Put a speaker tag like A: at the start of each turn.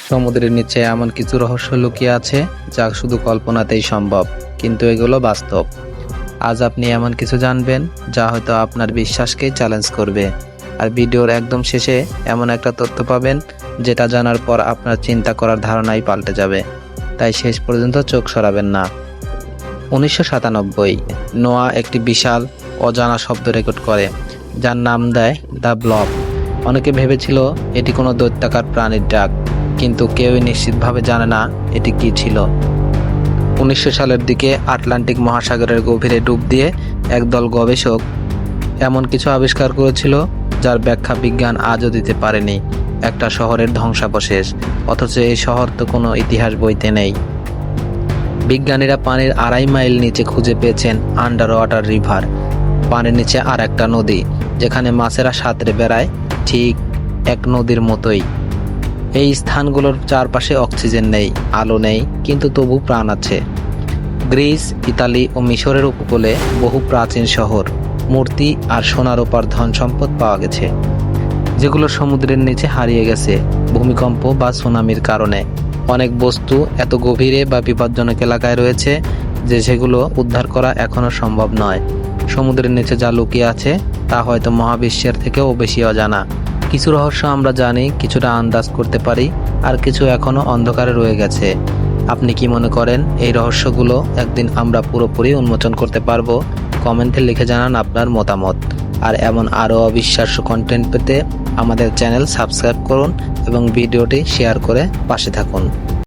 A: সমুদ্রের নিচে এমন কিছু রহস্য লুকিয়ে আছে যা শুধু কল্পনাতেই সম্ভব, কিন্তু এগুলো বাস্তব। আজ আপনি এমন কিছু জানবেন যা হয়তো আপনার বিশ্বাসকেই চ্যালেঞ্জ করবে। আর ভিডিওর একদম শেষে এমন একটা তথ্য পাবেন যেটা জানার পর আপনার চিন্তা করার ধারণাই পাল্টে যাবে। তাই শেষ পর্যন্ত চোখ সরাবেন না। 1997 নোয়া একটি বিশাল অজানা শব্দ রেকর্ড করে, যার নাম দেয় দ্য ব্লব। অনেকে ভেবেছিল এটি কোনো দৈত্যাকার প্রাণীর ডাক, কিন্তু কেউই নিশ্চিতভাবে জানে না এটি কী ছিল। 1900 সালের দিকে আটলান্টিক মহাসাগরের গভীরে ডুব দিয়ে একদল গবেষক এমন কিছু আবিষ্কার করেছিল যার ব্যাখ্যা বিজ্ঞান আজও দিতে পারেনি। একটা শহরের ধ্বংসাবশেষ, অথচ এই শহর তো কোনো ইতিহাস বইতে নেই। বিজ্ঞানীরা পানির 2.5 মাইল নিচে খুঁজে পেয়েছেন আন্ডার ওয়াটার রিভার, পানির নিচে আর একটা নদী যেখানে মাছেরা সাঁতরে বেড়ায়, ঠিক এক নদীর মতোই। এই স্থানগুলোর চারপাশে অক্সিজেন নেই, আলো নেই, কিন্তু তবু প্রাণ আছে। গ্রিস, ইতালি ও মিশরের উপকূলে বহু প্রাচীন শহর, মূর্তি আর সোনারূপার ধন সম্পদ পাওয়া গেছে, যেগুলো সমুদ্রের নিচে হারিয়ে গেছে ভূমিকম্প বা সুনামির কারণে। অনেক বস্তু এত গভীরে বা বিপজ্জনক এলাকায় রয়েছে যে সেগুলো উদ্ধার করা এখনো সম্ভব নয়। সমুদ্রের নিচে যা লুকিয়ে আছে তা হয়তো মহাবিশ্বের থেকেও বেশি অজানা। কিছু রহস্য আমরা জানি, কিছুটা আন্দাজ করতে পারি, আর কিছু এখনো অন্ধকারে রয়ে গেছে। আপনি কি মনে করেন এই রহস্যগুলো একদিন আমরা পুরোপুরি উন্মোচন করতে পারবো? কমেন্টে লিখে জানান আপনার মতামত। আর এমন আরও অবিশ্বাস্য কন্টেন্ট পেতে আমাদের চ্যানেল সাবস্ক্রাইব করুন এবং ভিডিওটি শেয়ার করে পাশে থাকুন।